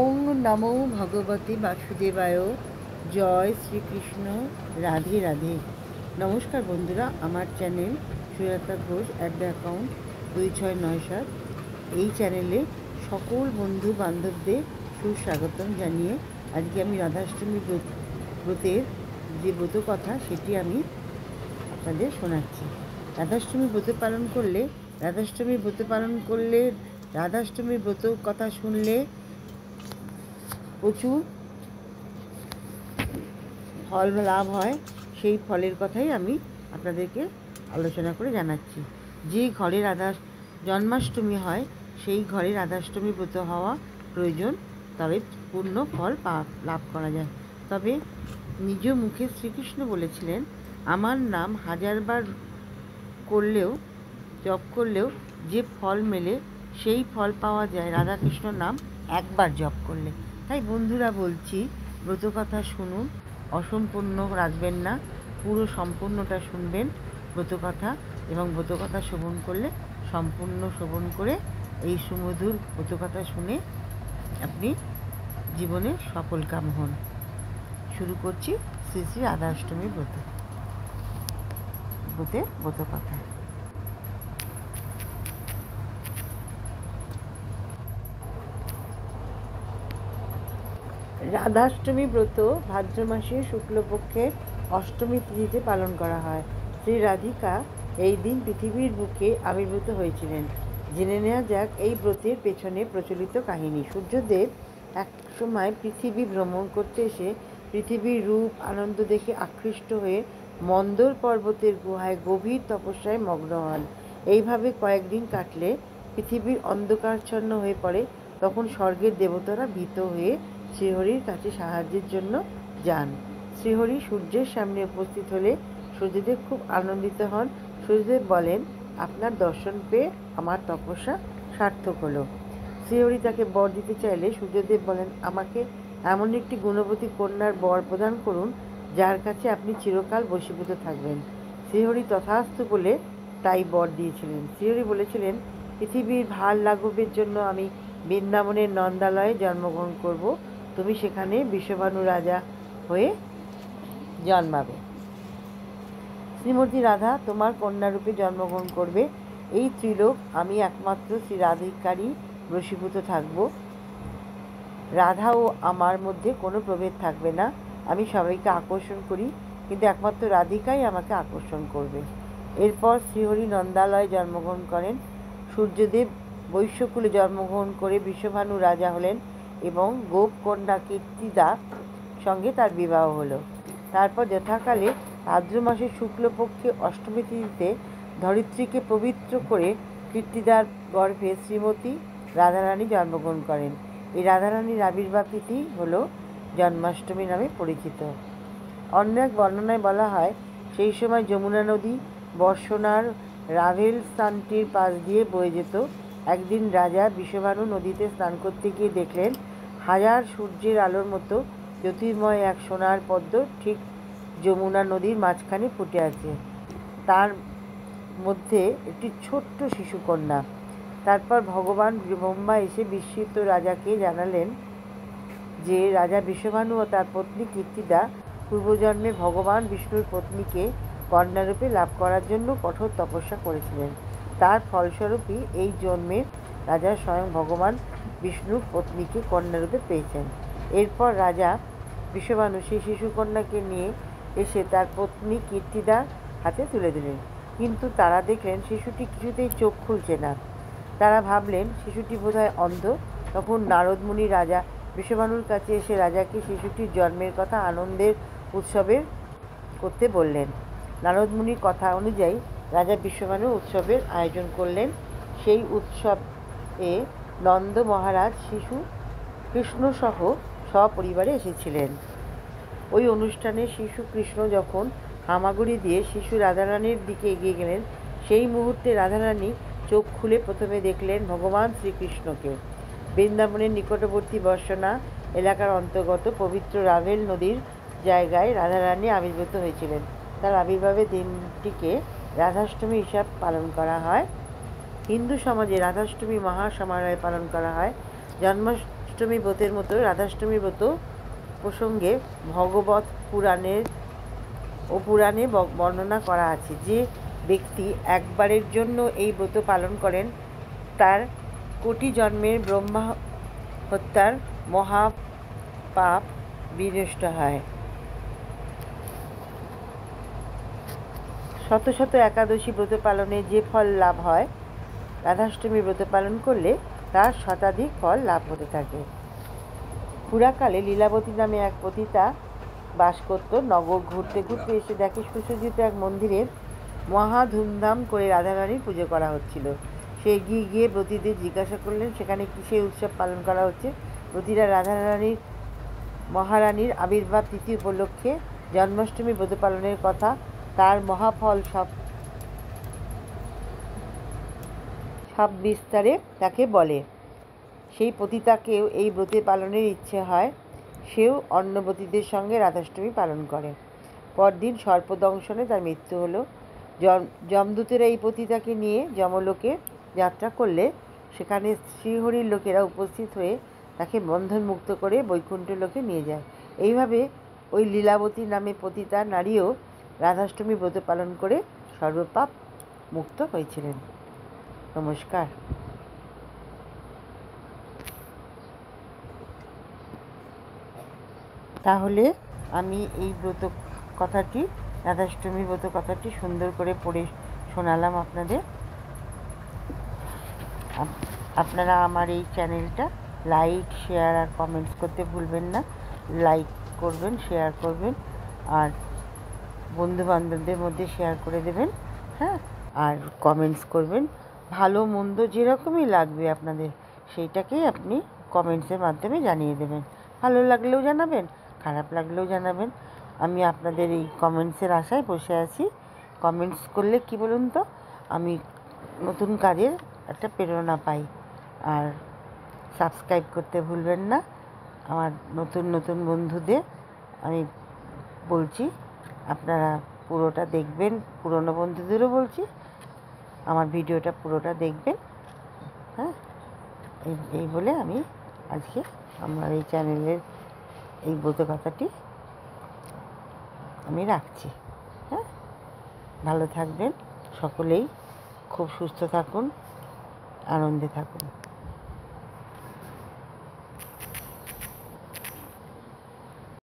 ওং নমো ভগবতে বাসুদেবায়। জয় শ্রীকৃষ্ণ। রাধে রাধে। নমস্কার বন্ধুরা, আমার চ্যানেল সুজাতা ঘোষ @অ্যাকাউন্ট 2697 এই চ্যানেলে সকল বন্ধু বান্ধবদের সুস্বাগতম জানিয়ে আজকে আমি রাধাষ্টমী ব্রতের যে ব্রত কথা সেটি আমি আপনাদের শোনাচ্ছি। রাধাষ্টমী ব্রত কথা শুনলে প্রচুর ফল লাভ হয়। সেই ফলের কথাই আমি আপনাদেরকে আলোচনা করে জানাচ্ছি। যে ঘরে জন্মাষ্টমী হয় সেই ঘরে রাধাষ্টমী ব্রত হওয়া প্রয়োজন, তবে পূর্ণ ফল লাভ করা যায়। তবে নিজ মুখে শ্রীকৃষ্ণ বলেছিলেন, আমার নাম হাজারবার জপ করলেও যে ফল মেলে সেই ফল পাওয়া যায় রাধাকৃষ্ণ নাম একবার জপ করলে। তাই বন্ধুরা বলছি, ব্রত কথা শুনুন, অসম্পূর্ণ রাখবেন না, পুরো সম্পূর্ণটা শুনবেন ব্রতকথা। এবং ব্রতকথা শ্রবণ করলে সম্পূর্ণ শ্রবণ করে এই সুমধুর ব্রতকথা শুনে আপনি জীবনে সফল কাম হন। শুরু করছি শ্রী শ্রী রাধাষ্টমী ব্রতকথা। রাধাষ্টমী ব্রত ভাদ্র মাসে শুক্লপক্ষে অষ্টমী তিথিতে পালন করা হয়। শ্রী রাধিকা এই দিন পৃথিবীর বুকে আবির্ভূত হয়েছিলেন। জেনে নেওয়া যাক এই ব্রতের পেছনে প্রচলিত কাহিনী। সূর্যদেব এক সময় পৃথিবী ভ্রমণ করতে এসে পৃথিবীর রূপ আনন্দ দেখে আকৃষ্ট হয়ে মন্দর পর্বতের গুহায় গভীর তপস্যায় মগ্ন হন। এইভাবে কয়েকদিন কাটলে পৃথিবীর অন্ধকারচ্ছন্ন হয়ে পড়ে। তখন স্বর্গের দেবতারা ভীত হয়ে শ্রীহরির কাছে সাহায্যের জন্য যান। শ্রীহরি সূর্যের সামনে উপস্থিত হলে সূর্যদেব খুব আনন্দিত হন। সূর্যদেব বলেন, আপনার দর্শন পেয়ে আমার তপস্যা সার্থক হলো। শ্রীহরি তাকে বর দিতে চাইলে সূর্যদেব বলেন, আমাকে এমন একটি গুণবতী কন্যার বর প্রদান করুন যার কাছে আপনি চিরকাল বশীভূত থাকবেন। শ্রীহরি তথাস্তু বলে তাই বর দিয়েছিলেন। শ্রীহরি বলেছিলেন, পৃথিবীর ভার লাঘবের জন্য আমি বৃন্দাবনের নন্দালয়ে জন্মগ্রহণ করব। তুমি সেখানে বিষভানু রাজা হয়ে জন্মাবে। শ্রীমতী রাধা তোমার কন্যারূপে জন্মগ্রহণ করবে। এই ত্রিলোক আমি একমাত্র শ্রী রাধিকারই বশীভূত থাকব। রাধা ও আমার মধ্যে কোনো প্রভেদ থাকবে না। আমি সবাইকে আকর্ষণ করি, কিন্তু একমাত্র রাধিকাই আমাকে আকর্ষণ করবে। এরপর শ্রীহরি নন্দালয়ে জন্মগ্রহণ করেন। সূর্যদেব বৈশ্যকুলে জন্মগ্রহণ করে বিষভানু রাজা হলেন এবং গোপকন্যা কীর্তিদার সঙ্গে তার বিবাহ হলো। তারপর যথাকালে ভাদ্র মাসের শুক্লপক্ষে অষ্টমী তিথিতে ধরিত্রীকে পবিত্র করে কীর্তিদার গর্ভে শ্রীমতী রাধারানী জন্মগ্রহণ করেন। এই রাধারানীর আবির্ভাব তিথি হল জন্মাষ্টমী নামে পরিচিত। অন্য এক বর্ণনায় বলা হয়, সেই সময় যমুনা নদী বর্ষণার রাভেল স্থানটির পাশ দিয়ে বয়ে যেত। একদিন রাজা বিষভানু নদীতে স্নান করতে গিয়ে দেখলেন, হাজার সূর্যের আলোর মতো জ্যোতির্ময় এক সোনার পদ্ম ঠিক যমুনা নদীর মাঝখানে ফুটে আছে, তার মধ্যে একটি ছোট্ট শিশুকন্যা। তারপর ভগবান ব্রহ্মা এসে বিস্মিত রাজাকে জানালেন যে রাজা বিষভানু ও তার পত্নী কীর্তিদা পূর্বজন্মে ভগবান বিষ্ণুর পত্নীকে কন্যারূপে লাভ করার জন্য কঠোর তপস্যা করেছিলেন। তার ফলস্বরূপই এই জন্মে রাজা স্বয়ং ভগবান বিষ্ণুর পত্নীকে কন্যারূপে পেয়েছেন। এরপর রাজা বিষভানু সেই শিশুকন্যাকে নিয়ে এসে তার পত্নী কীর্তিদার হাতে তুলে দিলেন। কিন্তু তারা দেখলেন শিশুটি কিছুতেই চোখ খুলছে না। তারা ভাবলেন শিশুটি বোধহয় অন্ধ। তখন নারদ মুনি রাজা বিষভানুর কাছে এসে রাজাকে শিশুটির জন্মের কথা আনন্দের উৎসবের করতে বললেন। নারদ মুনির কথা অনুযায়ী রাজা বিষভানু উৎসবের আয়োজন করলেন। সেই উৎসবে নন্দ মহারাজ শিশু কৃষ্ণসহ সপরিবারে এসেছিলেন। ওই অনুষ্ঠানে শিশু কৃষ্ণ যখন হামাগুড়ি দিয়ে শিশু রাধারানীর দিকে এগিয়ে গেলেন, সেই মুহূর্তে রাধারানী চোখ খুলে প্রথমে দেখলেন ভগবান শ্রীকৃষ্ণকে। বৃন্দাবনের নিকটবর্তী বর্ষণা এলাকার অন্তর্গত পবিত্র রাভেল নদীর জায়গায় রাধারানী আবির্ভূত হয়েছিলেন। তার আবির্ভাবের দিনটিকে রাধাষ্টমী হিসাবে পালন করা হয়। হিন্দু সমাজে রাধাষ্টমী মহা সমারোহে পালন করা হয়। জন্মাষ্টমী জন্মাষ্টমী ব্রতের মতো রাধাষ্টমী ব্রত প্রসঙ্গে ভগবত পুরাণে বর্ণনা করা আছে যে ব্যক্তি একবারের জন্য এই ব্রত পালন করেন তার কোটি জন্মের ব্রহ্মা হত্যার মহাপাপ বিনষ্ট হয়। শত শত একাদশী ব্রত পালনে যে ফল লাভ হয়, রাধাষ্টমী ব্রত পালন করলে তার শতাধিক ফল লাভ হতে থাকে। পুরাকালে লীলাবতী নামে এক পতিতা বাস করত। নগর ঘুরতে ঘুরতে এসে দেখে সুসজ্জিত এক মন্দিরে মহা ধুমধাম করে রাধারানীর পুজো করা হচ্ছিল। সে এগিয়ে গিয়ে ব্রতীদের জিজ্ঞাসা করলেন সেখানে কিসের উৎসব পালন করা হচ্ছে। ব্রতীরা মহারানীর আবির্ভাব তিথি উপলক্ষে জন্মাষ্টমী ব্রত পালনের কথা, তার মহাফল সব বিস্তারে তাকে বলে। সেই পতিতাকেও এই ব্রতে পালনের ইচ্ছে হয়। সেও অন্নবতীদের সঙ্গে রাধাষ্টমী পালন করে। পরদিন সর্পদংশনে তার মৃত্যু হলো। যমদূতেরা এই পতিতাকে নিয়ে যমলোকে যাত্রা করলে সেখানে শ্রীহরির লোকেরা উপস্থিত হয়ে তাকে বন্ধনমুক্ত করে বৈকুণ্ঠ লোকে নিয়ে যায়। এইভাবে ওই লীলাবতী নামে পতিতা নারীও রাধাষ্টমী ব্রত পালন করে সর্বপাপ মুক্ত হয়েছিলেন। নমস্কার। তাহলে আমি এই রাধাষ্টমী ব্রত কথাটি সুন্দর করে পড়ে শোনালাম আপনাদের। আপনারা আমার এই চ্যানেলটা লাইক, শেয়ার আর কমেন্টস করতে ভুলবেন না। লাইক করবেন, শেয়ার করবেন আর বন্ধুবান্ধবদের মধ্যে শেয়ার করে দেবেন। হ্যাঁ, আর কমেন্টস করবেন। ভালো মন্দ যেরকমই লাগবে আপনাদের, সেইটাকেই আপনি কমেন্টসের মাধ্যমে জানিয়ে দেবেন। ভালো লাগলেও জানাবেন, খারাপ লাগলেও জানাবেন। আমি আপনাদের এই কমেন্টসের আশায় বসে আছি। কমেন্টস করলে কি বলুন তো, আমি নতুন কাজের একটা প্রেরণা পাই। আর সাবস্ক্রাইব করতে ভুলবেন না। আমার নতুন নতুন বন্ধুদের আমি বলছি আপনারা পুরোটা দেখবেন। পুরনো বন্ধুদেরও বলছি আমার ভিডিওটা পুরোটা দেখবেন। হ্যাঁ, এই বলে আমি আজকে আমার এই চ্যানেলের এই ব্রত কথাটি আমি রাখছি। হ্যাঁ, ভালো থাকবেন সকলেই, খুব সুস্থ থাকুন, আনন্দে থাকুন।